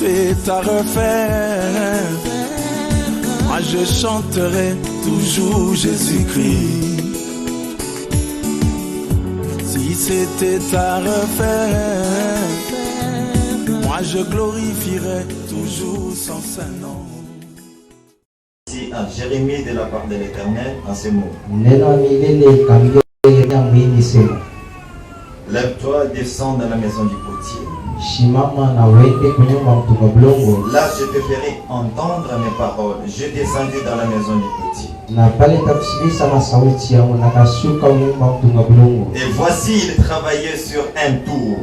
c'était à refaire, moi je chanterai toujours Jésus-Christ. Si c'était à refaire, moi je glorifierai toujours son Saint-Nom. Ici à Jérémie de la part de l'Éternel en ces mots. Lève-toi, descends dans la maison du potier. Là je te ferai entendre mes paroles. Je descendis dans la maison du potier. Et voici il travaillait sur un tour.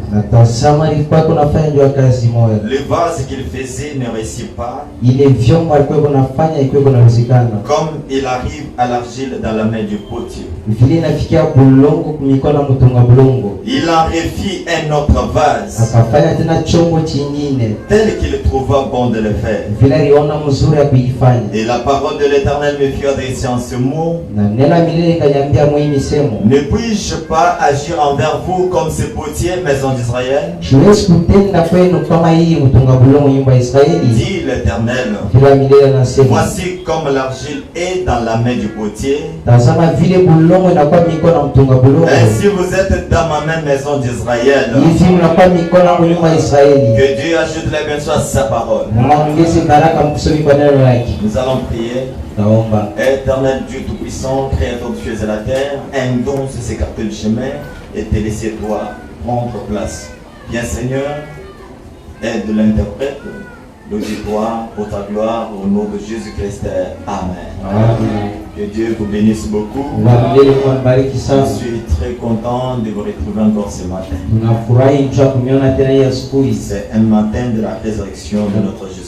Le vase qu'il faisait ne réussit pas. Comme il arrive à l'argile dans la main du potier. Il en refit un autre vase, tel qu'il trouva bon de le faire. Et la parole de l'Éternel me fut adressée en ce mot. Ne puis-je pas agir envers vous comme ce potier, maison d'Israël? Dit l'Éternel. Voici comme l'argile est dans la main du potier. Ainsi vous êtes dans ma main, maison d'Israël. Que Dieu ajoute la bénédiction à sa parole. Nous allons prier. Éternel Dieu Tout-Puissant, Créateur du ciel et de la terre, un don de s'écarter du chemin et te laisser toi prendre place. Bien Seigneur, aide l'interprète, l'auditoire pour ta gloire au nom de Jésus-Christ. Amen. Amen. Que Dieu vous bénisse beaucoup. Je suis très content de vous retrouver encore ce matin. C'est un matin de la résurrection de notre Jésus-Christ.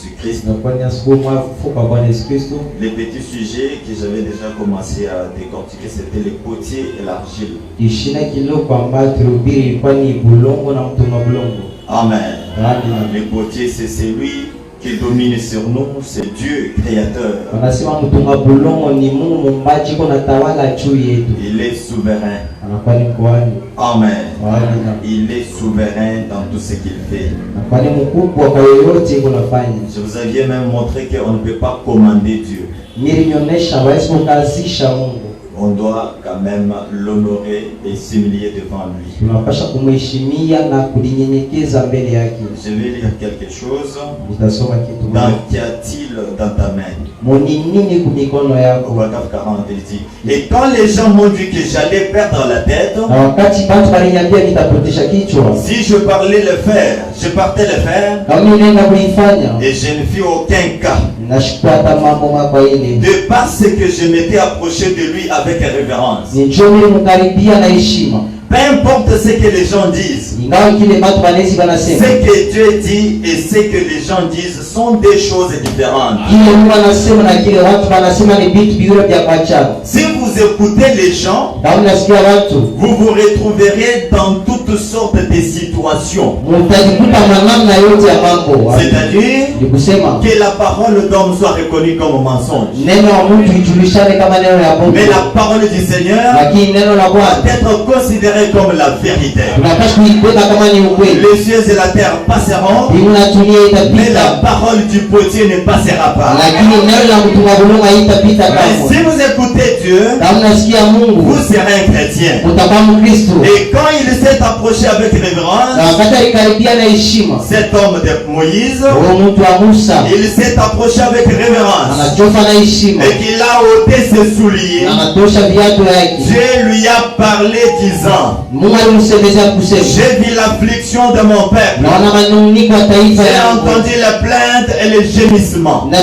Les petits sujets que j'avais déjà commencé à décortiquer, c'était les potiers et l'argile. Amen. Les potiers, c'est celui qui domine sur nous, c'est Dieu créateur. Il est souverain. Amen. Il est souverain dans tout ce qu'il fait. Je vous avais même montré qu'on ne peut pas commander Dieu. On doit quand même l'honorer et s'humilier devant lui. Je vais lire quelque chose. Qu'y a-t-il dans ta main? Au paragraphe 40, il dit: et quand les gens m'ont dit que j'allais perdre la tête, si je parlais le faire, je partais le faire, et je ne fis aucun cas. De par ce que je m'étais approché de lui avec révérence. Peu importe ce que les gens disent, ce que Dieu dit et ce que les gens disent sont des choses différentes. Si vous écoutez les gens, vous vous retrouverez dans toutes sortes de situations. C'est-à-dire que la parole d'homme soit reconnue comme mensonge. Mais la parole du Seigneur doit être considérée comme la vérité. Les cieux et la terre passeront, mais la parole du potier ne passera pas. Mais si vous écoutez Dieu, vous serez un chrétien. Et quand il s'est approché avec révérence, cet homme de Moïse, il s'est approché avec révérence et qu'il a ôté ses souliers. Dieu lui a parlé disant: j'ai vu l'affliction de mon peuple. J'ai entendu la plainte et les gémissements. Et je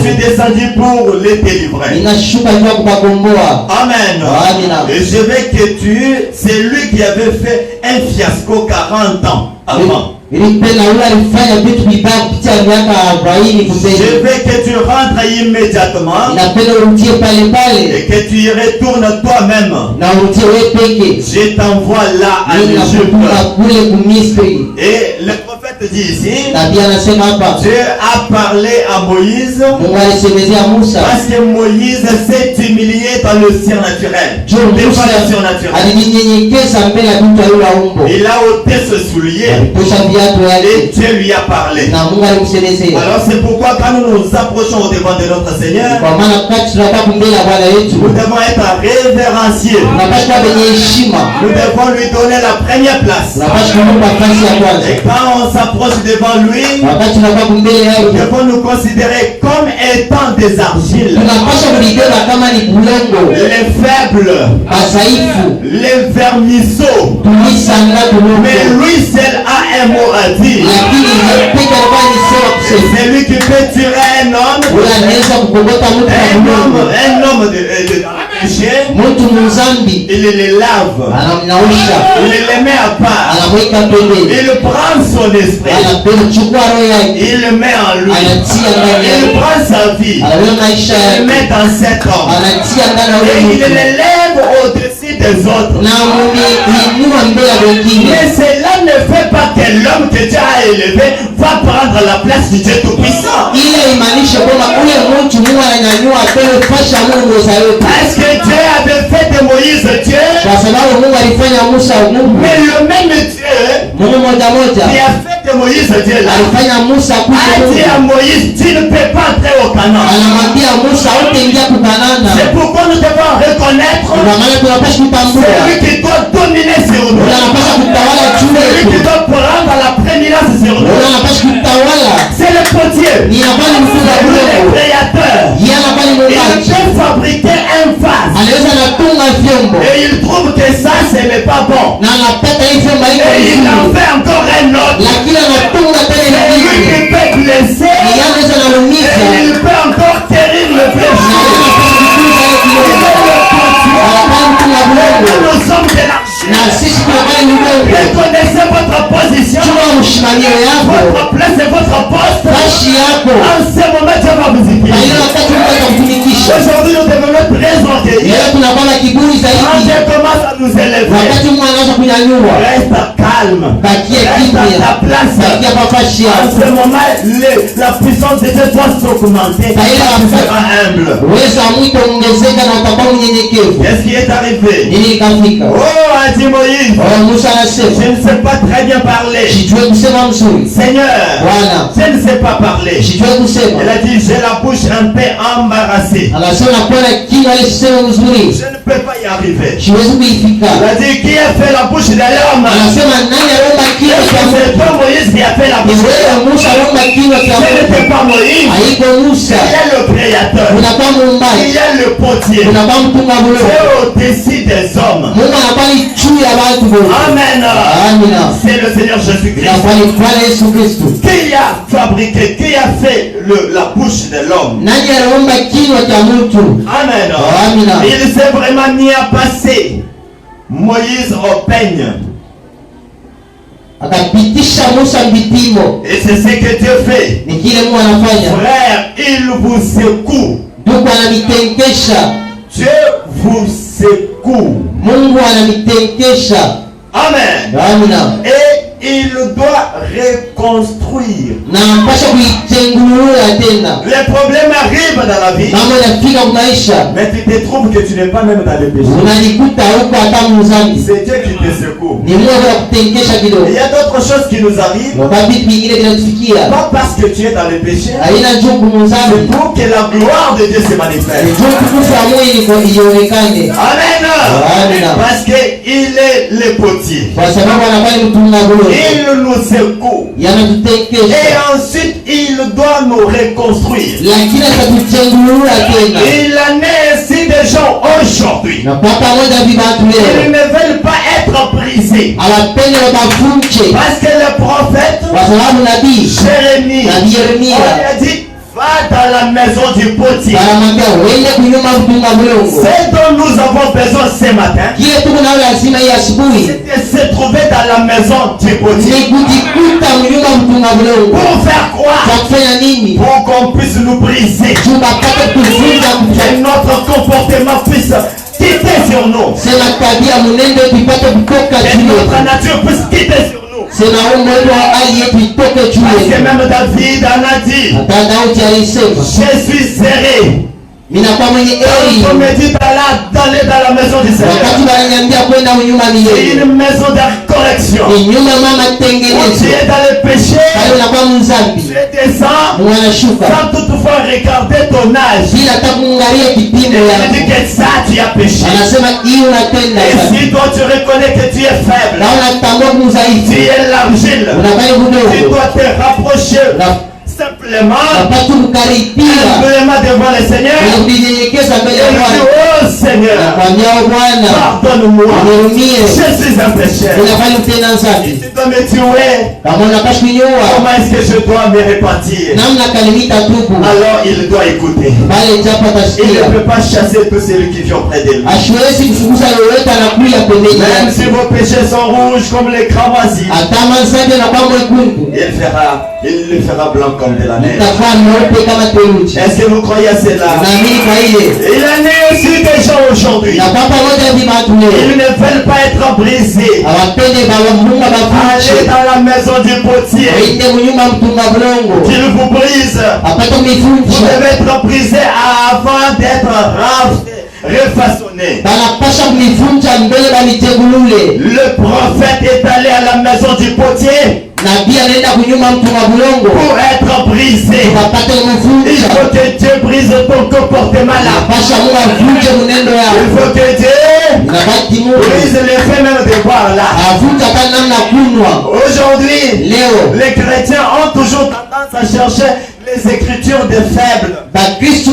suis descendu pour les délivrer. Amen. Et je veux que tu, c'est lui qui avait fait un fiasco 40 ans avant. Je veux que tu rentres immédiatement et que tu y retournes toi-même. Je t'envoie là à l'Égypte. Et le prophète dit ici, Dieu a parlé à Moïse parce que Moïse s'est humilié dans le surnaturel. Il a ôté ce soulier et Dieu lui a parlé. Alors c'est pourquoi quand nous nous approchons au devant de notre Seigneur, nous devons être révérencieux. Nous devons lui donner la première place. Et quand on s'approche devant lui, nous devons nous considérer comme étant des argiles. Les faibles, les vermisseaux. Mais lui seul a un mot à dire. C'est lui qui peut tuer un homme de péché. Il les lave. Il les met à part. Il prend son esprit. Il le met en lui. Il prend sa vie. Il le met dans cet homme. Et il l'élève au-dessus des autres. Mais cela ne fait pas que l'homme que Dieu a élevé va prendre la place du Dieu Tout-Puissant. Est-ce que Dieu avait fait de Moïse Dieu? Mais le même Dieu qui a fait de Moïse Dieu là a dit à Moïse, tu ne peux pas entrer au Canaan. C'est pourquoi nous devons reconnaître celui qui doit dominer sur nous, celui qui doit prendre la prééminence sur nous. C'est le potier, le créateur. Il peut fabriquer un vase et il trouve que ça ce n'est pas bon, et il en fait encore un autre. C'est lui qui peut blesser et il peut encore guérir le blessé. Nous sommes de l'argile. Reconnaissez votre position, votre place et votre poste. En ce moment Dieu va vous utiliser. Aujourd'hui nous devons être très orgueilleux. Quand Dieu commence à nous élever, reste calme, reste à ta place. En ce moment la puissance de Dieu doit s'augmenter. Tu seras humble. Qu'est-ce qui est arrivé? Oh, a dit Moïse, je ne sais pas très bien parler. Seigneur, je ne sais pas parler. Elle a dit, j'ai la bouche un peu embarrassée. Je ne peux pas y arriver. Elle a dit, qui a fait la bouche de l'homme? C'est pas Moïse qui a fait la bouche de l'homme. Ce n'était pas Moïse. Il y a le créateur. Il y a le potier. C'est au-dessus des hommes. Amen. C'est le Seigneur Jésus-Christ qui a fabriqué, qui a fait la bouche de l'homme. Amen. Il s'est vraiment mis à passer Moïse au peigne. Et c'est ce que Dieu fait. Frère, il vous secoue. Dieu vous secoue. Amen. Et il doit reconstruire. Les problèmes arrivent dans la vie, mais tu te trouves que tu n'es pas même dans le péché. C'est Dieu qui te secoue. Il y a d'autres choses qui nous arrivent, pas parce que tu es dans le péché, c'est pour que la gloire de Dieu se manifeste. Amen. Parce qu'il est le potier. Il nous secoue. Et ensuite il doit nous reconstruire. Il en est ainsi des gens aujourd'hui. Ils ne veulent pas être brisés. Parce que le prophète Jérémie, on lui a dit, va dans la maison du potier. Ce dont nous avons besoin ce matin, c'est de se trouver dans la maison du potier. Pour faire quoi? Pour qu'on puisse nous briser. Que notre comportement puisse quitter sur nous. Que notre nature puisse quitter sur nous. Parce que même David en a dit, je suis serré. On me dit d'aller dans la maison du Seigneur. C'est une maison de correction. Où tu es dans le péché, tu descends sans toutefois regarder ton âge. Tu dis que ça tu as péché. Et si toi tu reconnais que tu es faible, tu es l'argile, tu dois te rapprocher simplement devant le Seigneur. Oh Seigneur, pardonne-moi, je suis un pécheur. Et tu dois me tuer. Comment est-ce que je dois me repentir? Alors il doit écouter. Il ne peut pas chasser tous ceux qui viennent près de lui. Même si vos péchés sont rouges comme les cramoisis, il le fera blanc comme de la neige. Est-ce que vous croyez à cela? Il en est aussi des gens aujourd'hui. Ils ne veulent pas être brisés. Allez dans la maison du potier. Qu'il vous brise. Vous devez être brisé avant d'être refaçonné. Le prophète est allé à la maison du potier pour être brisé. Il faut que Dieu brise ton comportement là. Il faut que Dieu brise les faits même de voir là. Aujourd'hui, les chrétiens ont toujours tendance à chercher les écritures des faibles. Est-ce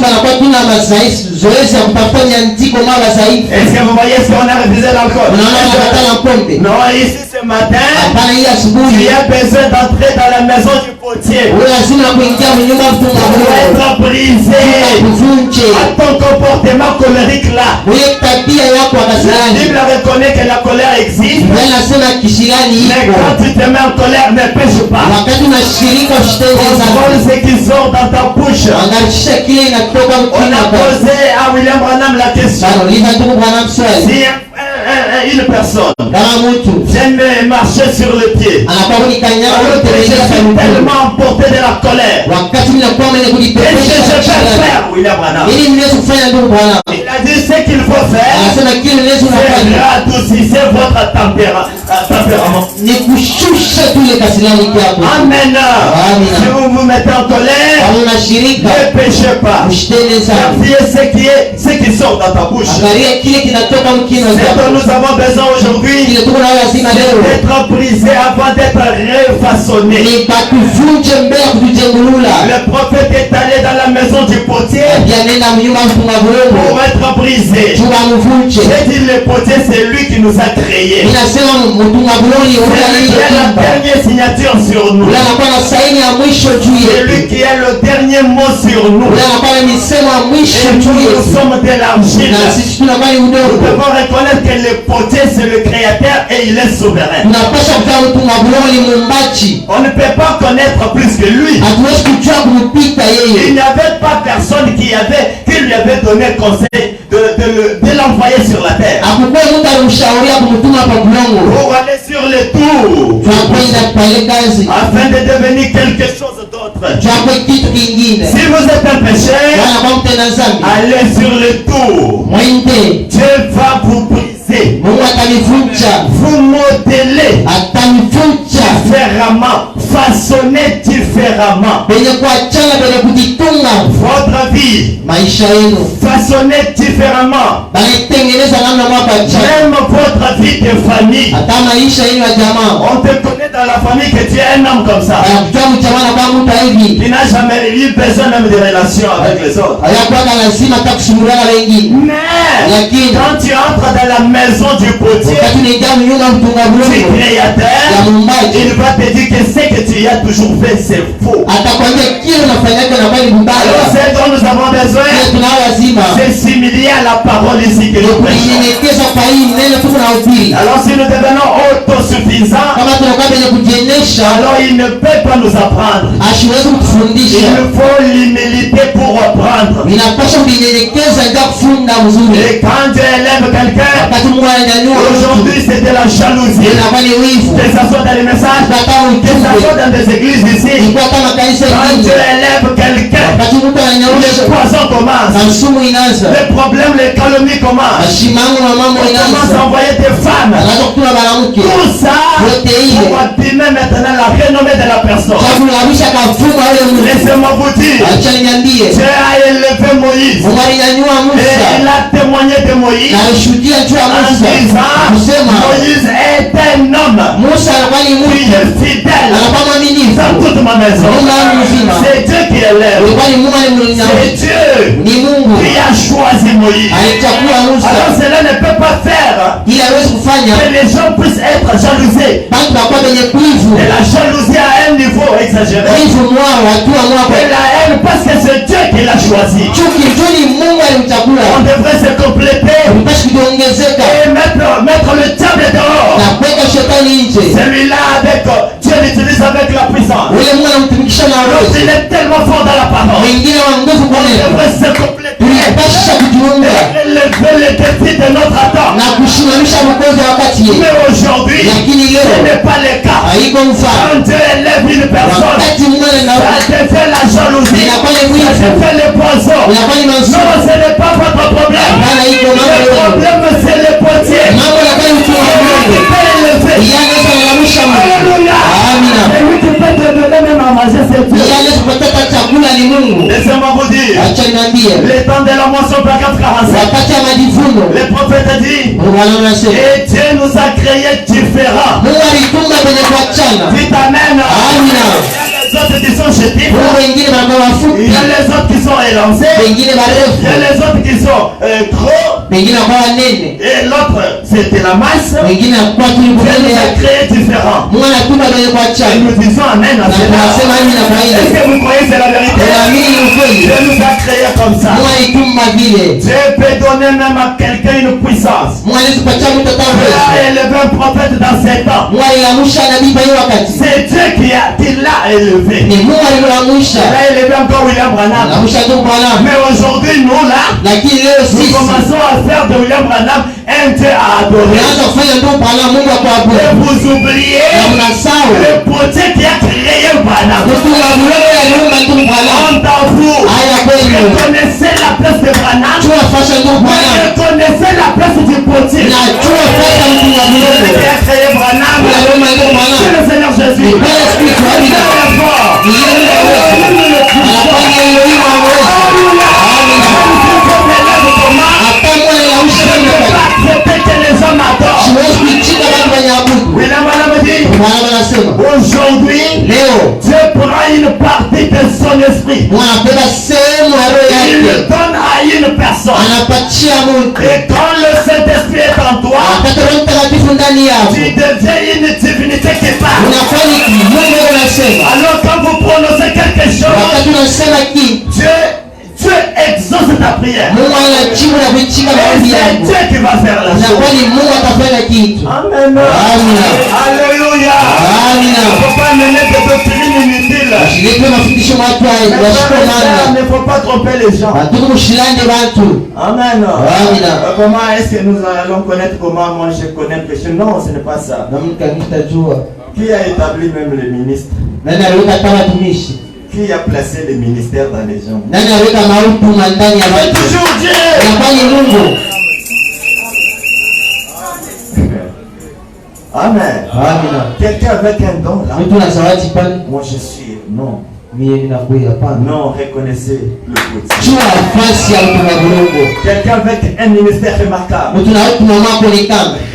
que vous voyez ce qu'on a révisé l'alcool? Non, ici ce matin, tu as besoin d'entrer dans la maison du potier pour être brisé à ton comportement colérique là. La Bible reconnaît que la colère existe, mais quand tu te mets en colère, ne pêche pas. Contrôle ce qui sort dans ta bouche. On a posé à William Branham la question. Si une personne j'aime marcher sur le pied, alors que je suis tellement emporté de la colère, qu'est-ce que je peux faire, William Branham? Il a dit ce qu'il faut faire, c'est radoucir votre tempérament. Amen. Si vous vous mettez en colère, ne péchez pas. Ce qui sort dans ta bouche. C'est dont nous avons besoin aujourd'hui, d'être brisé avant d'être refaçonné. Le prophète est allé dans la maison du potier pour être brisé. J'ai dit le potier, c'est lui qui nous a créés. C'est lui qui a la dernière signature sur nous. C'est lui qui a le dernier mot sur nous. Et nous sommes de l'argile. Nous devons reconnaître que le potier c'est le créateur et il est souverain. On ne peut pas connaître plus que lui. Il n'y avait pas personne qui lui avait donné conseil de l'envoyer sur la terre. Pour aller sur le tour, afin de devenir quelque chose d'autre. Si vous êtes un pécheur, allez sur le tour. Dieu va vous briser, vous modeler différemment, façonner différemment votre vie, façonner différemment même votre vie de famille. On te connaît dans la famille que tu es un homme comme ça, qui n'a jamais eu besoin même de relation avec les autres. Mais quand tu entres dans la maison du potier, du créateur, il va te dire que ce que tu as toujours fait c'est faux. Alors c'est dont nous avons besoin, c'est s'humilier à la parole ici que nous prêchons. Alors si nous devenons autosuffisants, alors il ne peut pas nous apprendre. Il faut l'humilité pour reprendre. descendre. Et quand Dieu élève quelqu'un, aujourd'hui c'est de la jalousie. Que ça soit dans les messages, que ça soit dans des églises ici. Quand Dieu élève quelqu'un, les poisons commencent. Les problèmes, les calomnies commencent. On commence à envoyer des femmes. Tout ça pour abîmer maintenant la renommée de la personne. Laissez-moi vous dire, Dieu a élevé Moïse. Et il a témoigné de Moïse en disant, Moïse est un homme qui est fidèle dans toute ma maison. C'est Dieu qui élève. C'est Dieu qui a choisi Moïse. Alors cela ne peut pas faire que les gens puissent être jalousés. Et la jalousie à un niveau exagéré. Et la haine parce que c'est Dieu qui l'a choisi. On devrait se compléter et mettre le diable dehors. Celui-là avec Dieu l'utilise avec la puissance. L'autre il est tellement fort dans la parole. On devrait se compléter et élever les défis de notre temps. Mais aujourd'hui, ce n'est pas le cas. Quand Dieu élève une personne, ça te fait la jalousie, ça te fait les poisons. Non, ce n'est pas votre problème. Le problème c'est le potier. Alléluia. Et lui qui peut te donner même à manger, c'est Dieu. Laissez-moi vous dire, les temps de la moisson par 4:45, les prophètes disent, et Dieu nous a créés différents. Dites amen. Les autres qui sont chétifs, il y a les autres qui sont élancés, il y a les autres qui sont gros, et l'autre c'était la masse. Dieu nous a créés différents. Et nous disons amen à cela. Est-ce que vous croyez c'est la vérité? Dieu nous a créés comme ça. Dieu peut donner même à quelqu'un une puissance. Dieu a élevé un prophète dans ses temps. C'est Dieu qui l'a élevé. Il a élevé encore William Branham. Mais aujourd'hui, nous là, nous commençons à faire de William Branham un Dieu à adorer. Et vous oubliez le potier qui a créé Branham. On t'en fout. Reconnaissez la place de Branham. Reconnaissez la place du potier. Qui a créé Branham. C'est le Seigneur Jésus. Aujourd'hui, Dieu prend une partie de son esprit. Il le donne à une personne. Et quand le Saint-Esprit est en toi, tu deviens une divinité qui parle. Alors quand vous prononcez quelque chose, Dieu exauce ta prière. Et c'est Dieu qui va faire la chose. Amen. Alléluia. Il ne faut pas mener de doctrine inutile. Il ne faut pas tromper les gens. Amen. Comment est-ce que nous allons connaître comment moi je connais le péché? Non, ce n'est pas ça. Qui a établi même les ministres? Qui a placé les ministères dans les gens? C'est toujours Dieu. Amen. Quelqu'un avec un don là? Moi je suis. Non. Non, reconnaissez le potier. Quelqu'un avec un ministère remarquable.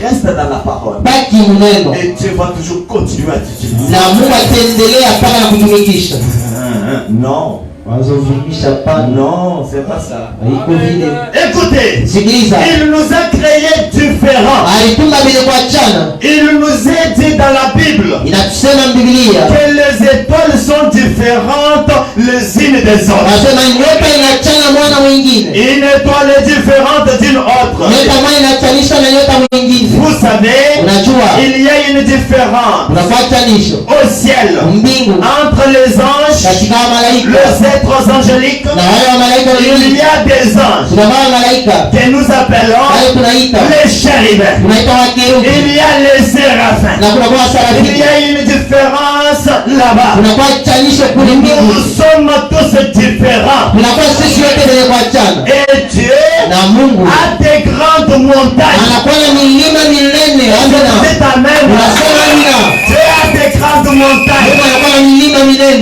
Reste dans la parole. Et Dieu va toujours continuer à t'utiliser. Non. Non, c'est pas ça. Écoutez, il nous a créés différents. Il nous a dit dans la Bible que les étoiles sont différentes les unes des autres. Une étoile est différente d'une autre. Vous savez, il y a une différence au ciel entre les anges, les êtres angéliques. Il y a des anges que nous appelons les chérubins. Il y a les séraphins. Il y a une différence là-bas. Nous sommes tous différents. Et Dieu a des grandes montagnes. C'est ta même. Dieu a des grandes montagnes.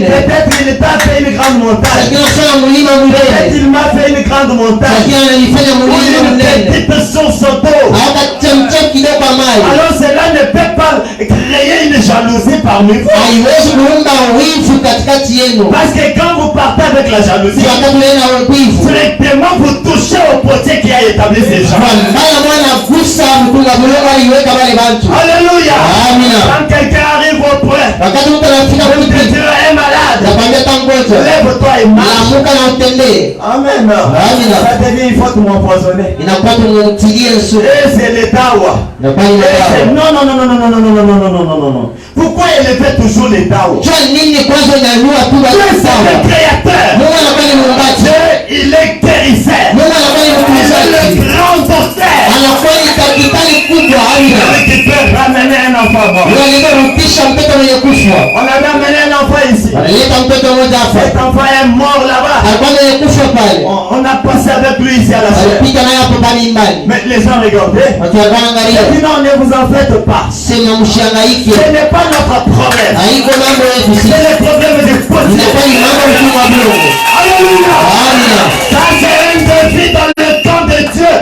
Peut-être il t'a fait une grande montagne. Peut-être il m'a fait une grande montagne. Une petite source d'eau. Alors cela ne peut pas créer une jalousie parmi vous. Parce que quand vous partez avec la jalousie, directement vous touchez au potier qui a établi ces gens. Alléluia. Quand quelqu'un arrive au point, tu es malade, lève-toi et marche. Amen. Ça devient une faute m'empoisonner. Et c'est l'état. Non. Pourquoi élever toujours l'état? Dieu c'est le créateur. Dieu, il est guérisseur. Il est le grand docteur. Qui peut ramener un enfant mort. On avait amené un enfant ici. Cet enfant est mort là-bas. On a passé avec lui ici à la chair. Mais les gens regardaient. J'ai dit non, ne vous en faites pas. Ce n'est pas notre problème. C'est le problème des potiers. Alléluia. Ça c'est un défi dans le temps de Dieu.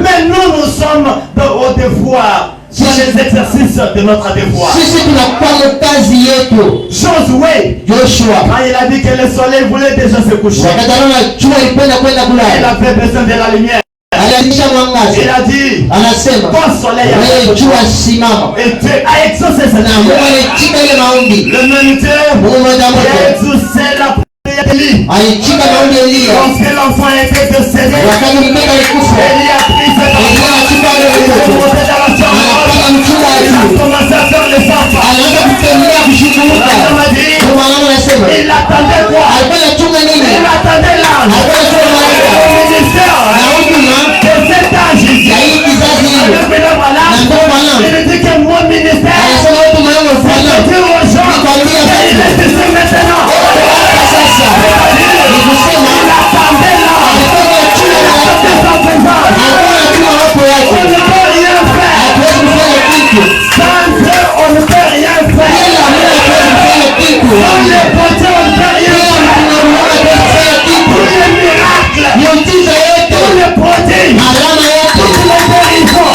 Mais nous sommes au devoir. C'est les exercices de notre devoir. Joshua, quand il a dit que le soleil voulait déjà se coucher, il avait besoin de la lumière. Il a dit, ton soleil et Dieu a exaucé cette prière. Le même Dieu qui a exaucé la prière d'Élie. Lorsque l'enfant était décédé, Élie a pris cette enfant, il est monté dans la chambre, il a commencé à faire les enfants. La m'a dit, il attendait quoi? Il attendait l'âge. Le ministère de cet âge ici. Il dit que mon ministère, c'est Dieu aux gens. Il est ici maintenant. Il attendait l'âge. On ne peut rien faire. Sans Dieu, on ne peut rien faire. Sans les potiers, on ne peut rien faire. Tous les miracles, tous les prodiges, tous les guérisons.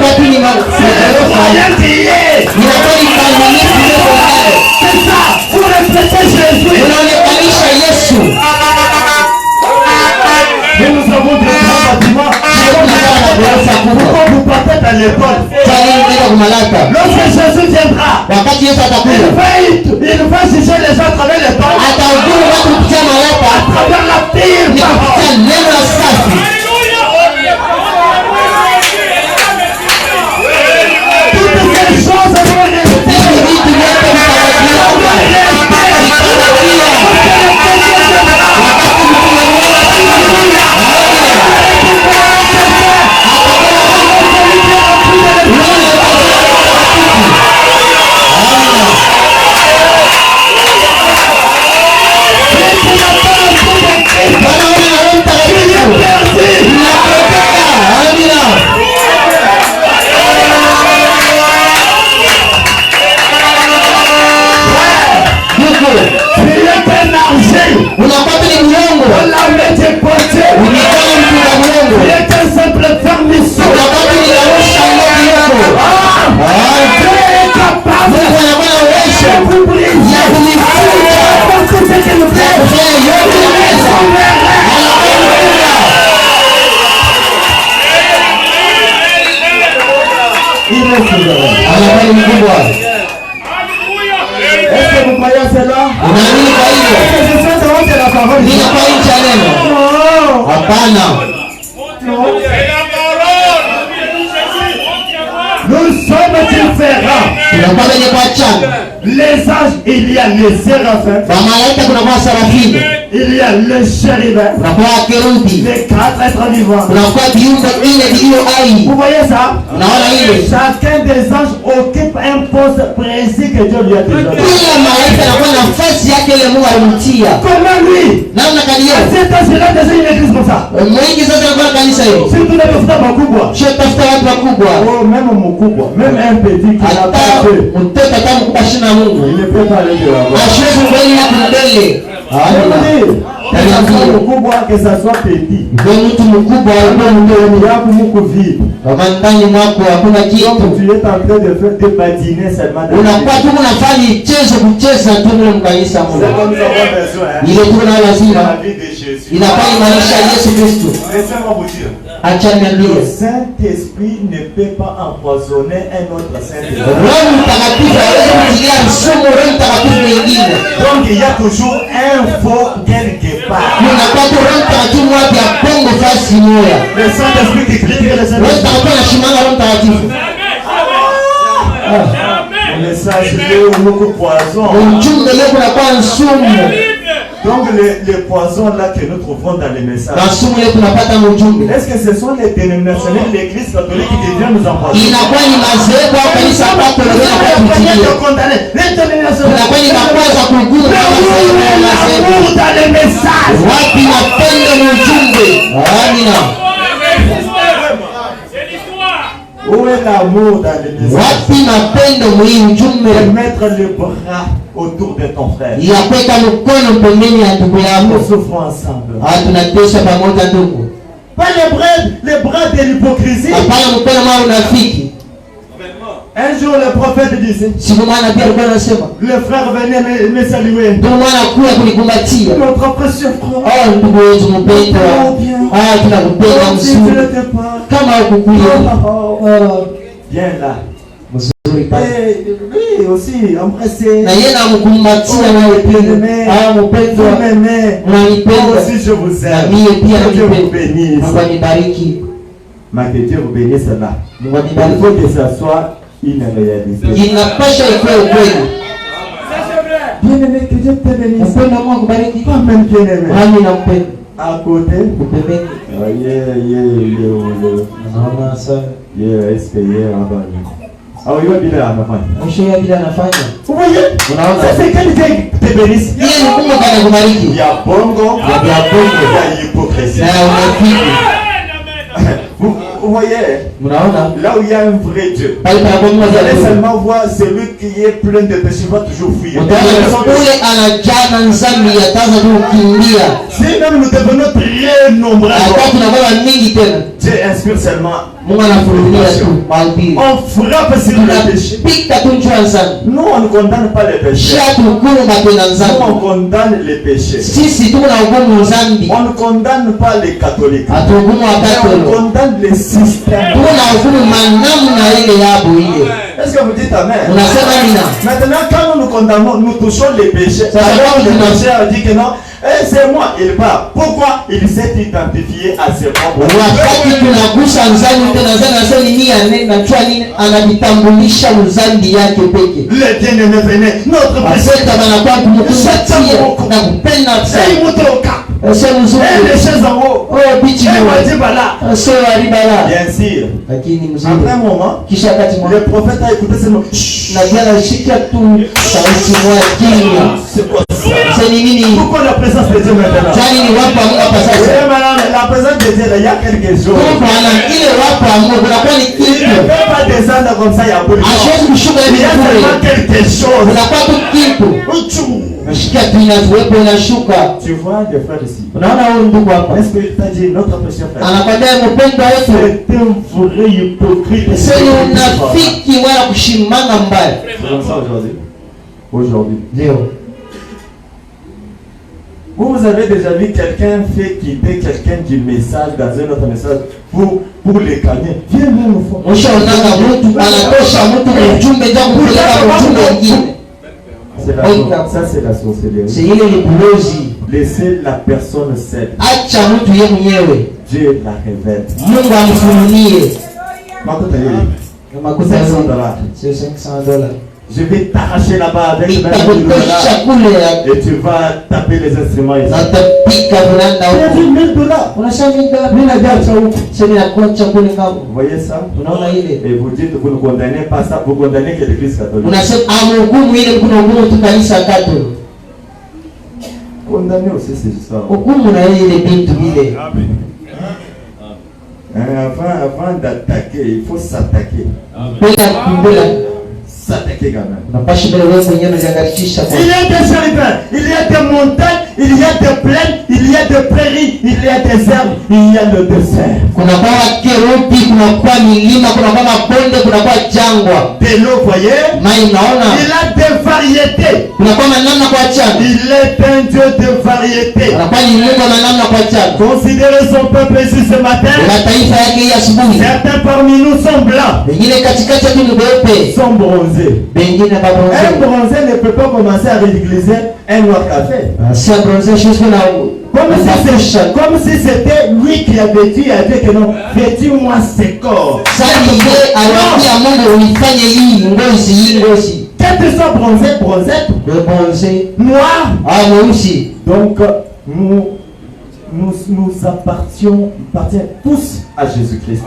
bâtiment. C'est ça, vous reflétez Jésus. Nous avons des grands bâtiments. Pourquoi vous partez dans l'école? Lorsque Jésus viendra, il va juger les gens à travers les paroles, à travers la pire parole. Toutes ces choses vont est-ce que vous croyez à cela? C'est la parole. Nous sommes différents. Les anges, il y a les séraphins, il y a le chérubin, les 4 êtres vivants. Vous voyez ça? Chacun des anges occupe un poste précis que Dieu lui a déjà donné. Comment lui? Cet âge, il a déjà une église comme ça. Surtout les pasteurs Makubwa. Oh, même Mukubwa, même un petit qui n'a pas fait. Il ne peut pas aller de là-bas. Mukubwa, que ça soit petit. Donc tu es en train de faire des badinets seulement. C'est comme nous avons besoin. La vie de Jésus. Laissez-moi vous dire. Le Saint-Esprit ne peut pas empoisonner un autre Saint-Esprit. Donc il y a toujours un faux quelque part. Le Saint-Esprit qui critique le Saint-Esprit. Le message est beaucoup poison. Donc les poisons là que nous trouvons dans les messages, est-ce que ce sont les dénominationnels de l'Église catholique qui deviennent nous empoisonner? L'amour dans les messages. Où est l'amour dans les messages? Mettre le bras autour de ton frère. Nous souffrons ensemble. Pas les bras de l'hypocrisie. Un jour le prophète disait, le frère venait me saluer. Notre précieux frère. Viens là. Oui, aussi, embrasser. Aussi, je vous aime. Que Dieu vous bénisse. Que Dieu vous bénisse là. Il faut que ça soit une réalité. Bien-aimé, que Dieu te bénisse. Toi-même, bien-aimé. À côté. Est-ce que vous voyez? C'est quelqu'un qui te bénisse. Il y a bongo, il y a hypocrisie. Vous voyez, là où il y a un vrai Dieu, vous allez seulement voir celui qui est plein de péchés va toujours fuir. Si même nous devenons très nombreux, Dieu Dieu inspire seulement. On frappe sur le péché. Nous, on ne condamne pas les péchés. Nous, on condamne les péchés. On ne condamne pas les catholiques. Mais on condamne les systèmes. Est-ce que vous dites amen? Maintenant, quand nous condamnons, nous touchons les péchés. Alors le pécheur dit que non. C'est moi, il part. Pourquoi? Il s'est identifié à ses propres. Les bien-aimés venaient. Notre péché. Et les choses en haut. Bien sûr. Après un moment, le prophète a écouté ce mot. Pourquoi la présence de Dieu maintenant? La présence de Dieu, il y a quelque chose. Il ne peut pas descendre comme ça, il y a beaucoup de choses. Il y a vraiment quelque chose. Tu vois des frères ici. Est-ce qu'il t'a dit notre péché frère? C'est un vrai hypocrite. C'est ça aujourd'hui. Vous avez déjà vu quelqu'un fait quitter quelqu'un du message dans un autre message pour les calmer. Viens même au fond. Ça c'est la sorcellerie. Laissez la personne seule. Dieu la révèle. C'est $500. Je vais t'arracher là-bas avec et tu vas taper les instruments ici. $1,000. Vous voyez ça? Et vous dites que vous ne condamnez pas ça, vous condamnez que l'église catholique. Condamnez aussi ces histoires. Avant d'attaquer, il faut s'attaquer. S'attaquer quand même. Il y a des chérubins, il y a des montagnes, il y a des plaines, il y a des prairies, il y a des herbes, il y a le désert. De l'eau, voyez? Il a des variétés. Il est un Dieu de variété. Considérez son peuple ici ce matin. Certains parmi nous sont blancs, sont bronzés. Un bronzé ne peut pas commencer à ridiculiser un noir café. Comme si c'était lui qui avait dit avec que non, vêtis-moi ses corps. Quel que soit bronzé, noir. Donc nous appartenons tous à Jésus-Christ.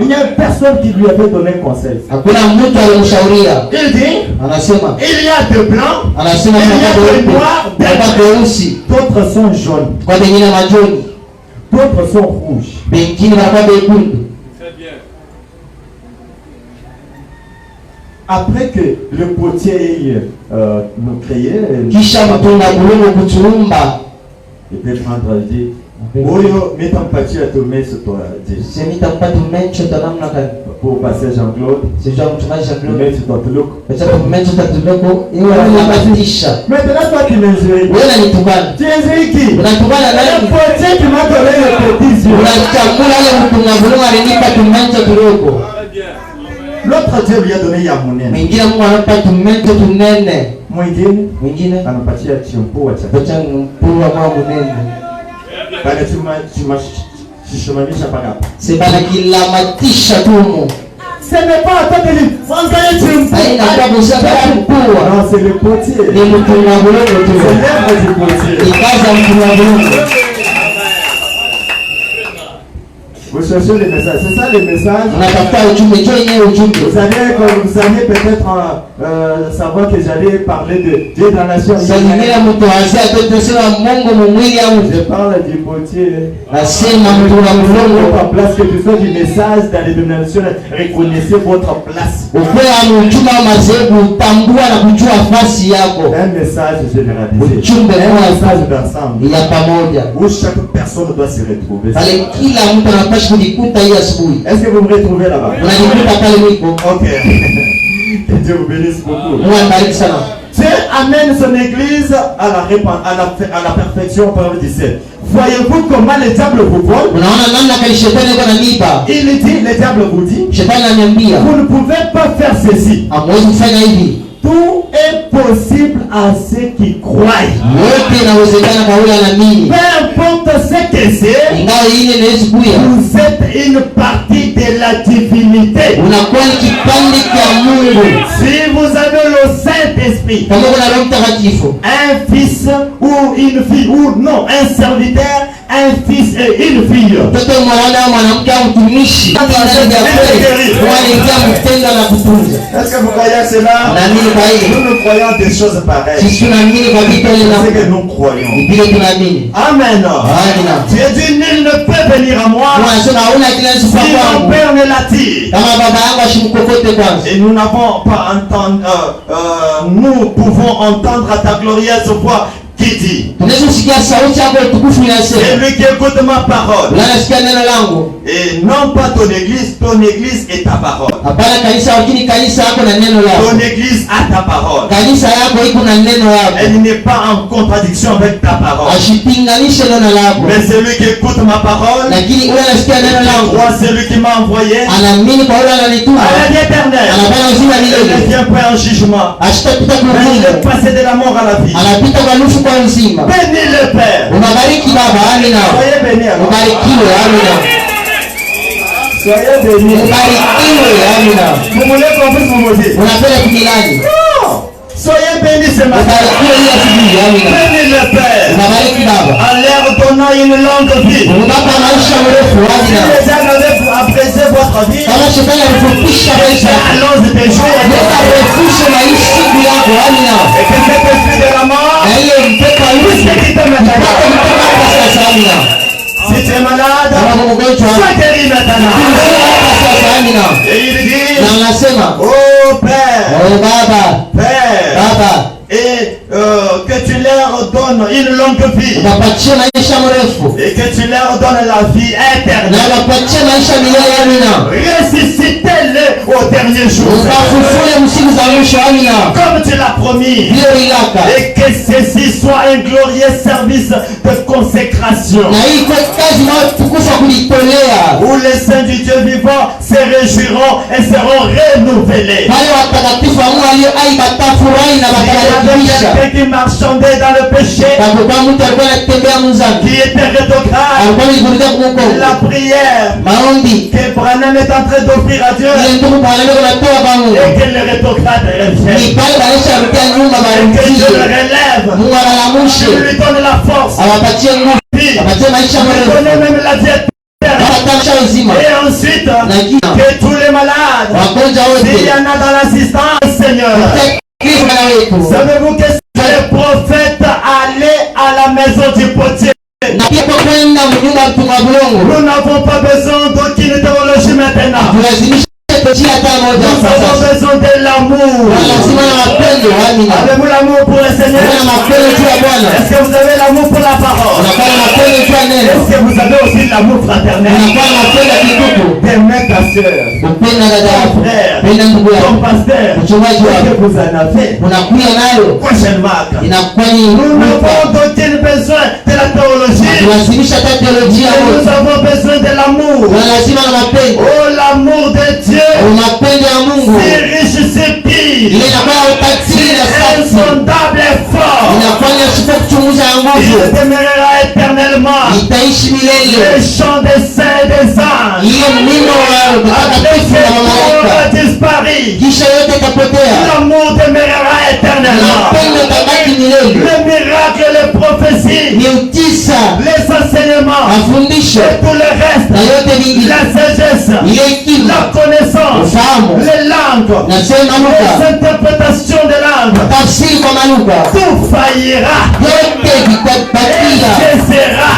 Il n'y a personne qui lui avait donné conseil. Il dit, il y a de blancs, il y a de noirs, d'autres sont jaunes, d'autres sont rouges. Après que le potier nous créé, il peut prendre et dire, Oyo, mets ton pâtier à tout mettre sur toi. Pour passer Jean-Claude, mets sur ton toulouk. Maintenant, toi qui m'injuries. Tu injuries qui? Le potier qui m'a donné le petit yeux. L'autre Dieu lui a donné Yamounen. Mwingine anapatia chimpo wa chakula. Bana chimamisha paka. C'est pas qu'il la matisha tumo. Ce n'est pas toi qui angalia chimpo. Non, c'est le potier. C'est l'œuvre du potier. Vous cherchez les messages. C'est ça les messages. Vous allez peut-être savoir que j'allais parler de Dieu dans la chair. Je parle du potier. Place que tu sois du message dans les dénominations, reconnaissez votre place. Un message généralisé. Un message d'ensemble. Où chaque personne doit se retrouver. Est-ce que vous me retrouvez là-bas? Ok. Que Dieu vous bénisse beaucoup. Dieu amène son église à la perfection, parole 17. Voyez-vous comment le diable vous vole? Il dit, le diable vous dit, vous ne pouvez pas faire ceci. Tout est possible à ceux qui croient. Peu importe ce que c'est, vous êtes une partie de la divinité. Si vous avez le Saint-Esprit, un fils ou une fille, ou non, un serviteur, un fils et une fille. Est-ce que vous croyez cela? Nous ne croyons des choses pareilles. C'est que nous croyons. Amen. Dieu dit, nul ne peut venir à moi si mon Père ne l'attire. Et nous n'avons pas entendu, nous pouvons entendre à ta glorieuse voix qui dit, c'est lui qui écoute ma parole. Et non pas ton église est ta parole. Ton église a ta parole. Elle n'est pas en contradiction avec ta parole. Mais c'est lui qui écoute ma parole. Moi, c'est lui qui m'a envoyé à la vie éternelle. Il ne vient pas en jugement, mais il est passé de la mort à la vie. Bénis le Père. Soyez bénis alors. Soyez bénis. Vous voulez qu'on puisse vous maudire? Non. Soyez bénis ce matin. Bénis le Père. En leur donnant une longue vie. Si les gens avaient apprécié votre vie, allons des jours. Et que cet esprit de la mort puisse quitter maintenant. Si tu es malade, sois guéri maintenant. Et il dit, oh Père, Père, et que tu leur donnes une longue vie. Et que tu leur donnes la vie éternelle. Ressuscitez-les au dernier jour. Comme tu l'as promis. Et que ceci soit un glorieux service de consécration. Où les saints du Dieu vivant se réjouiront et seront renouvelés. Quelqu'un qui marchandait dans le péché, qui était rétrograde, la prière que Branham est en train d'offrir à Dieu, et que le rétrograde revienne, et que Dieu le relève, je lui donne la force, je lui donne même la vie. Et ensuite, que tous les malades, s'il y en a dans l'assistance, Seigneur, savez-vous que les prophètes allaient à la maison du potier? Nous n'avons pas besoin d'aucune théologie maintenant. Nous avons besoin de l'amour. Avez-vous l'amour pour le Seigneur? Est-ce que vous avez l'amour pour la parole? Est-ce que vous avez aussi l'amour fraternel? T'aimer ta soeur, ton frère, ton pasteur. Est-ce que vous en avez? Prochainement. Nous n'avons aucun besoin de la théologie. Nous avons besoin de l'amour. Oh, l'amour de Dieu. C'est riche, c'est pire. C'est insondable et fort. Il demeurera éternellement. Le chant des saints et des anges. Après que tout a disparu, l'amour demeurera éternellement. Le miracle, le prophéties, les enseignements, et tout le reste, la sagesse, la connaissance, les langues, les interprétations de langues, tout faillira et cessera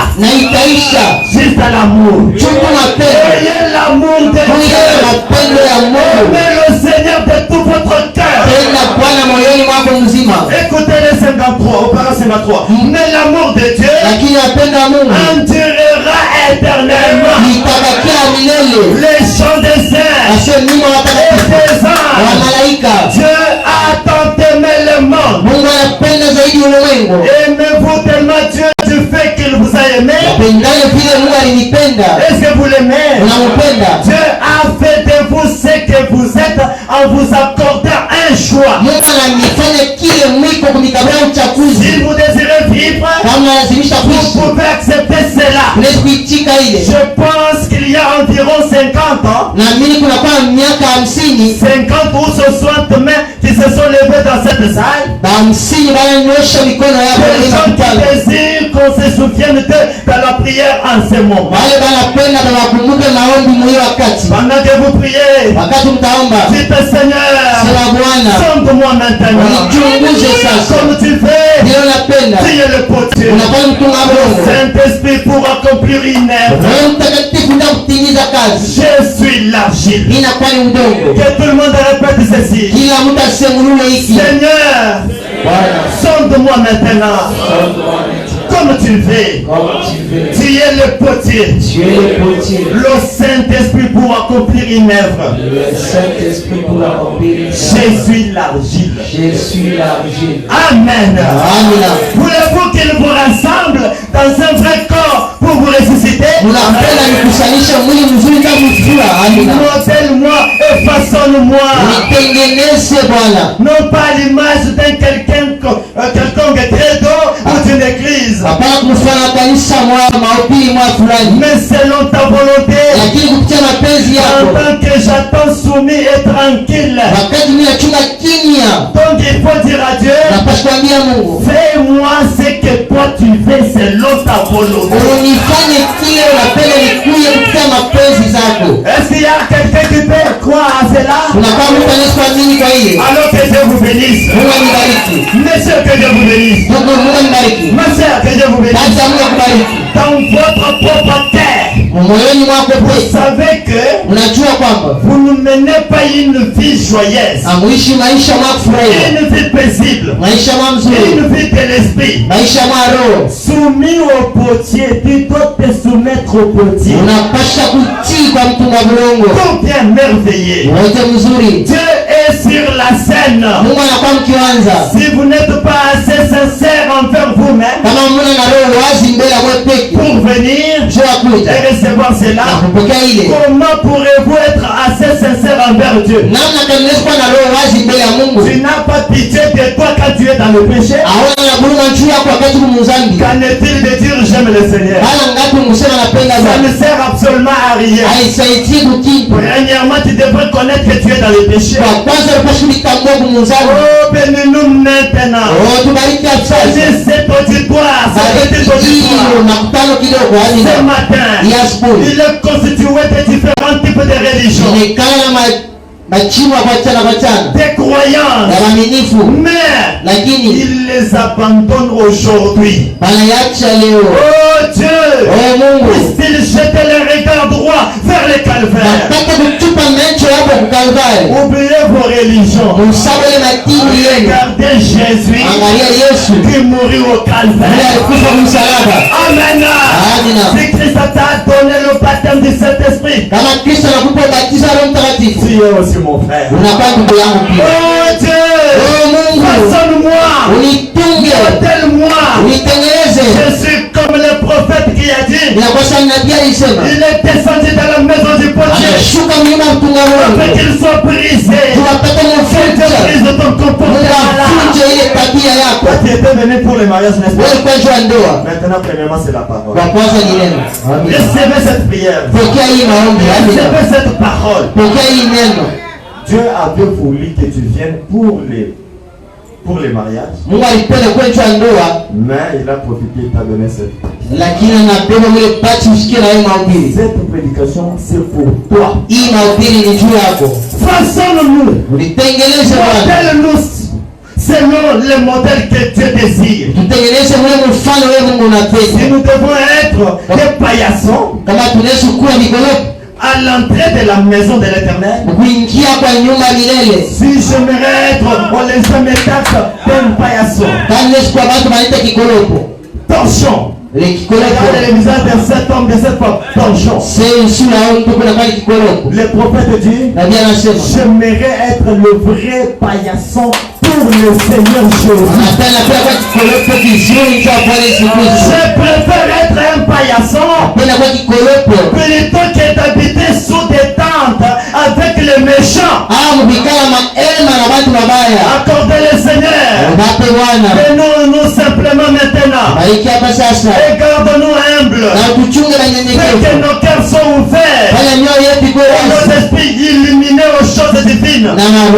juste à l'amour. Ayez l'amour de Dieu. Aimez le Seigneur de tout votre cœur. Écoutez les 53, au parent 53. Mais l'amour de Dieu endurera éternellement. Les chants des saints et des anges. Dieu a tant aimé le monde. Aimez-vous tellement Dieu du fait qu'il vous a aimé. Est-ce que vous l'aimez? Dieu a fait de vous ce que vous êtes en vous accordant un choix. Si vous désirez vivre, vous pouvez accepter cela. Je pense qu'il y a environ 50 ans, 50 ou 60 mains qui se sont levées dans cette salle. Les gens qui désirent qu'on se souvienne d'eux dans la prière en ce moment. Pendant que vous priez, dites Seigneur, sonde-moi maintenant. Comme tu fais, tu es le potier. Le Saint-Esprit pour accomplir une œuvre. Je suis l'argile. Que tout le monde répète ceci. Seigneur, sonde-moi maintenant. Comme tu veux. Tu es le potier. Le Saint-Esprit pour accomplir une œuvre. Je suis l'argile. Amen. Voulez-vous qu'il vous rassemble dans un vrai corps pour vous ressusciter? Modèle-moi et façonne-moi. Non pas l'image d'un quelconque credo ou d'une église. Mais selon ta volonté, en tant que j'attends soumis et tranquille. Donc il faut dire à Dieu, fais-moi ce que toi tu fais selon ta volonté. Est-ce qu'il y a quelqu'un qui peut croire à cela? Alors que Dieu vous bénisse. Monsieur, que Dieu vous bénisse. Ma soeur, que Dieu vous bénisse. Dans votre propre terre, vous savez que vous ne menez pas une vie joyeuse, une vie paisible, une vie de l'esprit. Soumis au potier, tu dois te soumettre au potier. Combien merveilleux. Dieu est sur la scène. Si vous n'êtes pas assez sincère envers vous-même pour venir et recevoir cela, comment pourrez-vous être assez sincère envers Dieu? Tu n'as pas pitié de toi quand tu es dans le péché. Qu'en est-il de dire j'aime le Seigneur? Ça ne sert absolument à rien. Premièrement, tu devrais connaître que tu es dans le péché. Oh, bénis-nous maintenant. Cet auditoire, ce matin, il est constitué de différents types de religions, des croyances, mais ils les abandonnent aujourd'hui. Oh Dieu, puisse-t-il jeter le regard droit vers le calvaire. Oubliez vos religions. Regardez Jésus qui mourut au calvaire. Amen. Si Christ t'a donné le baptême du Saint-Esprit, tu es aussi mon frère. Oh Dieu, façonne-moi, modèle-moi. Je suis comme le prophète qui a dit, il est descendu dans la maison du potier afin qu'il soit brisé. Que Dieu brise ton comportement là. Tu étais venu pour le mariage, n'est-ce pas? Maintenant, premièrement, c'est la parole. Recevez cette prière. Recevez cette parole. Dieu avait voulu que tu viennes pour pour les mariages. Mungu alipenda kwetu ndoa. Mais il a profité de donner cette. Lakini anapenda mle pati usikie na wewe mahubiri. Cette prédication c'est pour toi. Hii mahubiri ni juu yako. Façonne-nous. Ulitengeneze Bwana. Modèle-nous selon le modèle que Dieu désire. Tutengeneze mle mfano wewe Mungu unapenda. Si nous devons être des paillassons. Kama tunaweza kuwa mikorofi à l'entrée de la maison de l'Éternel. Kuingia kwa nyumba milele. Si j'aimerais être on les métaxe d'un paillasson. Kanisa kwa watu wanaita kikoropo. Torchon. Regardez les visages de cet homme, de cette femme. Torchon. Le prophète dit, j'aimerais être le vrai paillasson pour le Seigneur Jésus. Je préfère être un paillasson plutôt que d'habiter sous des tentes avec les méchants. Accordez le Seigneur. Et nous simplement maintenant. Et garde-nous humbles. Fait que nos cœurs sont ouverts. Et nos esprits illuminés aux choses divines. Alors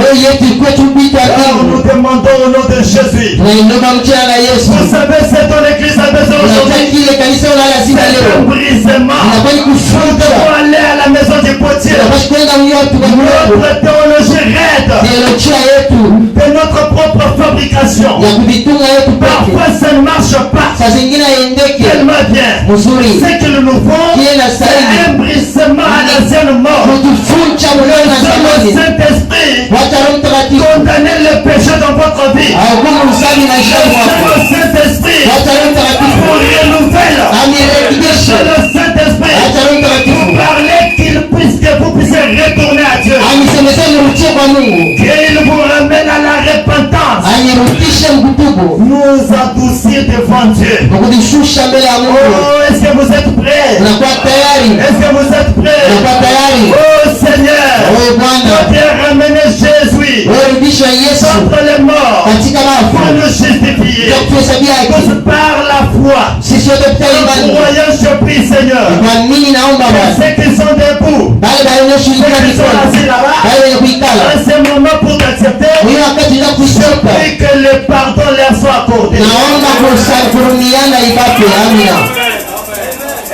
nous demandons au nom de Jésus. Vous savez, c'est ton église a besoin aujourd'hui. C'est un brisement. Nous devons aller à la maison du potier. Notre théologie raide de notre propre fabrication. Parfois ça ne marche pas tellement bien. Ce que nous faut, c'est un brisement à l'ancienne mort. C'est le Saint-Esprit condamner le péché dans votre vie. C'est le Saint-Esprit pour renouveler. C'est le Saint-Esprit pour parler que vous puissiez retourner à Dieu. Qu'il vous ramène à la repentance. Nous adoucir devant Dieu. Oh, est-ce que vous êtes prêts? Est-ce que vous êtes prêts? Oh Seigneur, tu as ramené Jésus contre les morts pour nous justifier. Par la foi, en croyant, je prie Seigneur, ceux qui sont debout, ceux qui sont assis là-bas, en ce moment pour t'accepter, je prie que le pardon leur soit accordé.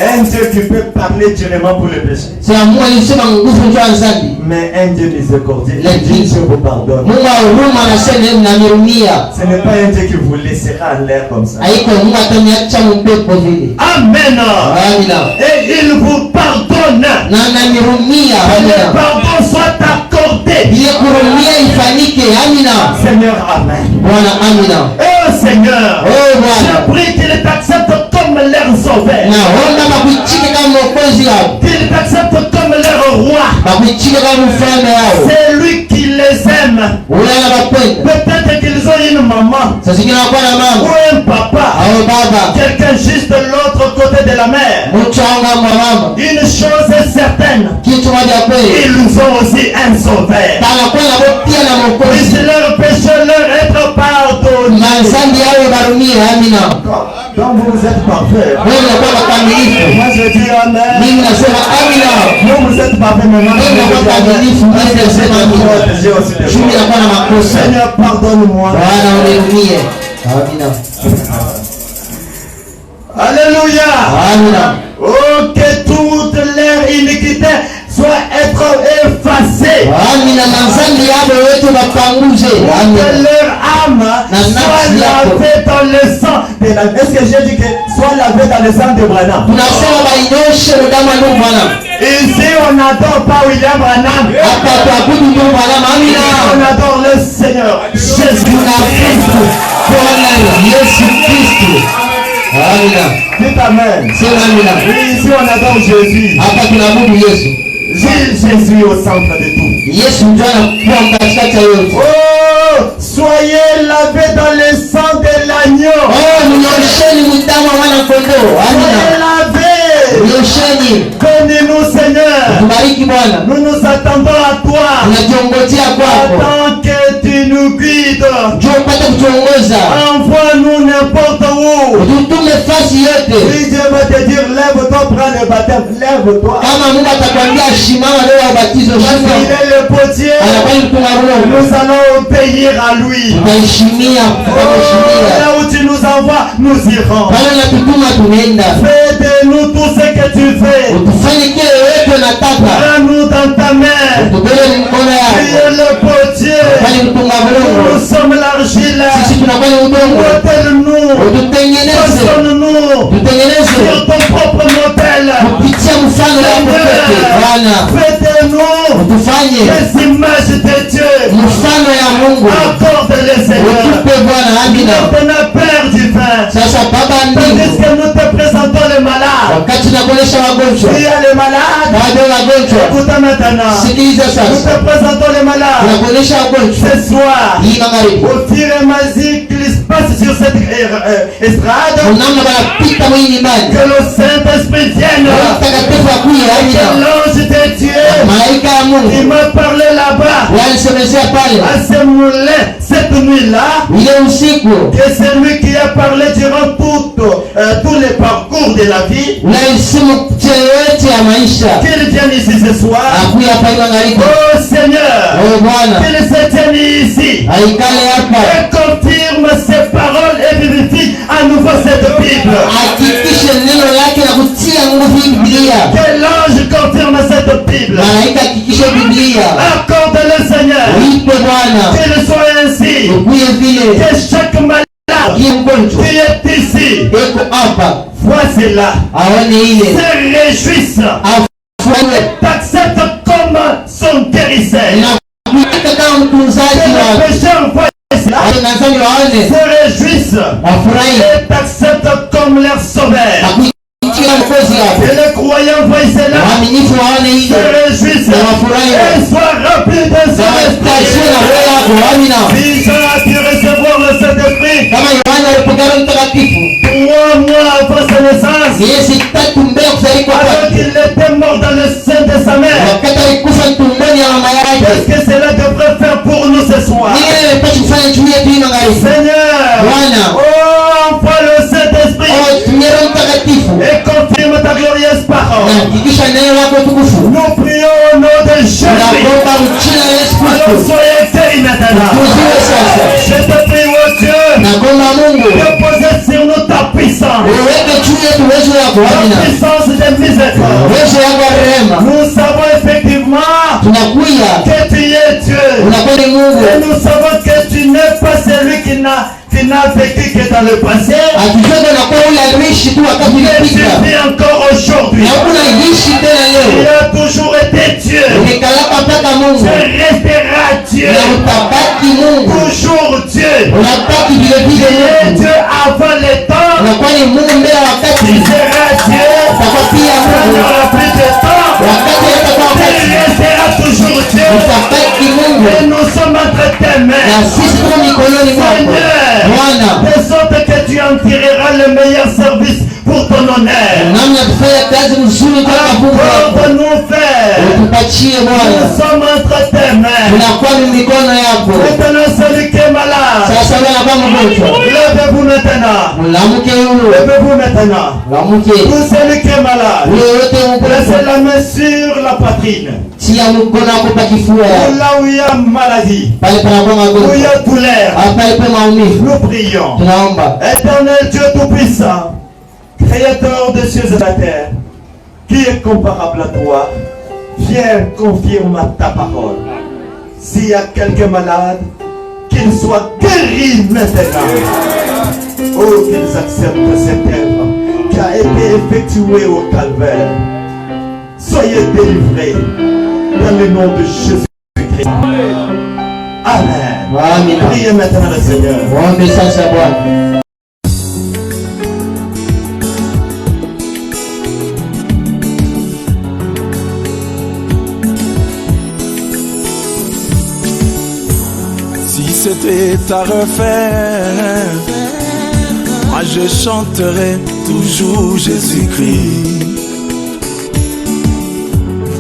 Un Dieu qui peut parler directement pour le péché. Mais un Dieu miséricordieux. Un Dieu qui vous pardonne. Ce n'est pas un Dieu qui vous laissera en l'air comme ça. Amen. Et il vous pardonne. Que le pardon soit accordé. Seigneur, amen. Oh Seigneur, je prie qu'il t'accepte comme leur sauveur. Qu'il t'accepte comme leur roi. C'est lui qui les aime. Peut-être qu'ils ont une maman ou un papa, quelqu'un juste de l'autre côté de la mer. Une chose est certaine, ils ont aussi un sauveur. Puisse leur péché leur être pardonné. Donc vous êtes parfaits. Moi je dis amen. Vous êtes parfaits maintenant. Seigneur, pardonne-moi. Alléluia. Oh, que toute leur iniquité soit effacée. Que leur âme soit lavée dans le sang. Est-ce que j'ai dit que soit lavée dans le sang de Branham? Ici on n'adore pas William Branham. On adore le Seigneur Jésus-Christ. Dites amen. Ici on adore Jésus. Jésus au centre de tout. Oh, soyez lavés dans le sang de l'agneau. Soyez lavés. Bénis-nous Seigneur. Nous nous attendons à toi. Attends que tu nous guides. Envoie-nous n'importe où. nafasi yote. Si Dieu va te dire lève-toi, prends le baptême, lève-toi. Kama Mungu atakwambia shimama leo ubatizo Parce shika. qu'il est le potier. Nous allons obéir à lui. Tutaheshimia, tutaheshimia. Là où tu nous envoies, nous irons. Pale unatutuma tunaenda. Fais de nous tout ce que tu veux. Utufanye kile wewe unataka. Prends-nous dans ta main. Utubebe mkono Tu yako. es le potier. Pale mtunga bulongo. Nous sommes l'argile. Sisi tunakuwa ni udongo. Modèle-nous. Ututengeneze. Façonne-nous. Tutengeneze. Sur ton propre modèle. Kupitia mfano wako pekee. Bwana. Fais de nous Utufanye les images de Dieu. mfano ya Mungu. Accorde-les, Seigneur. Utupe Bwana. Amina. Maintenant, Père divin. Sasa Baba Tandis mbingu. que nous te présentons les malades. Wakati tunakuonesha wagonjwa. Il y a les malades. Bado wagonjwa. Écoute maintenant. Sikiliza Nous sasa. te présentons les malades. Tunakuonesha wagonjwa. Ce soir, Hii magharibi. au fur et à mesure qu'ils passent sur cette estrade, Unamna wanapita mwenye imani. que le Saint-Esprit vienne. Mtakatifu akuye. Que Amina. l'ange de Dieu, Malaika ya il Mungu. m'a parlé là-bas, Walisemezea pale. à ce moulin, cette nuit-là, Ile usiku. que c'est lui qui a parlé durant tous les parcours de la vie, Unaisimu yote ya maisha. qu'il vienne ici ce soir. Akuye hapa hivi magharibi. Oh Seigneur, Oh Bwana. qu'il se tienne ici Aikale hapa. et confirme ses paroles et vivifie à nouveau cette Bible. Hakikishe neno lake na kutia nguvu hii Biblia. Que l'ange confirme cette Bible. Malaika hakikishe Biblia. Accorde-le Seigneur. Uipe Bwana. Qu'il soit ainsi. Ukuye vile. Que chaque malade Ukiye mgonjwa. qui est ici Eko hapa. voit cela, Aone ile. se réjouisse, Afurahi. t'accepte comme son guérisseur. Na kuita kama Que mtunzaji le wa pécheur voit cela, wanazani waone. se réjouisse Afurahi. et t'accepte comme leur sauveur. Akuitia mkozi hapo. Que le croyant voit cela, Waaminifu waone se ile. réjouisse Na wafurahi. et soit rempli de Na son wastashe na esprit. roho yako. Amina. Si Jean a pu recevoir le Saint-Esprit Kama Yohana alipokea Roho Mtakatifu 3 mois avant sa naissance, miezi 3 mbele ya kuzaliwa alors kwake, qu'il était mort dans le sein de sa mère, wakati alikufa tumboni ya mama qu'est-ce yake, que cela devrait faire pour nous ce soir? nini inapaswa kufanya juu yetu hii magharibi? Seigneur, Bwana, oh, envoie le Saint-Esprit tumie Roho Mtakatifu et confirme ta glorieuse na parole. hakikisha neno lako tukufu. Nous prions au nom de Jésus. Tunaomba jina la Yesu Alors Kristo. soyez guéris maintenant. Tuziwe sasa. Je te prie, oh Dieu, Naomba Mungu de poser sur nous ta puissance. uweke juu yetu uwezo wako. La Amina. puissance de miséricorde. Uwezo wako wa rehema. Nous savons effectivement Tunakuya que tu es Dieu. unakuwa ni Mungu. Et nous savons que tu n'es pas celui qui n'a vécu que dans le passé. Akijua unakuwa ule aliishi tu wakati Mais tu ulipita. vis encore aujourd'hui. Na unaishi tena Tu leo. as toujours été Dieu. Umekalaka mpaka Mungu. Tu resteras Dieu. Na utabaki Mungu. Toujours Dieu. Unabaki vile Tu vile es Mungu. Dieu avant les temps. Unakuwa ni Mungu mbele ya Tu wakati. seras Dieu. Utakuwa pia Il n'y Mungu. aura plus de temps. Wakati hatakuwa Tu wakati. resteras toujours Dieu. Utabaki Mungu. Et nous sommes entre tes Na mains. sisi tuko mikononi mwako. Bwana, De sorte que tu en tireras le meilleur service pour ton honneur. namna ya kufanya kazi mzuri kutoka Mungu wako. Accorde-nous faire. Utupatie Nous Bwana. sommes entre tes mains. Tunakuwa ni mikono yako. Maintenant, celui qui est malade, Sasa wewe unakuwa mgonjwa. levez-vous maintenant. Mlamuke huyo. Levez-vous maintenant. Mlamuke. Tout celui qui est malade, Huyo yote mgonjwa. placez la main sur la poitrine. Tia mkono wako pa kifua yako. Là où il y a maladie, Pale panakuwa où il y magonjwa. a douleur, Pale pa maumivu. nous prions. Tunaomba. Éternel Dieu Tout-Puissant, Créateur des cieux et de la terre, qui est comparable à toi, viens confirme ta parole. S'il y a quelques malades, qu'ils soient guéris maintenant. Oh, qu'ils acceptent cette œuvre qui a été effectuée au calvaire. Soyez délivrés dans le nom de Jésus-Christ. Amen. Amina. Priez maintenant le Seigneur. Muombe sasa Bwana. Si c'était à refaire, moi je chanterai toujours Jésus-Christ.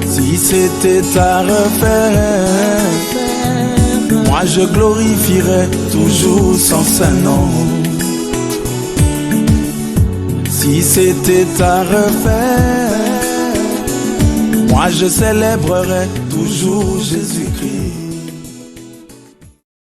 Si c'était à refaire, moi je glorifierai toujours son Saint-Nom. Si c'était à refaire, moi je célébrerais toujours Jésus-Christ.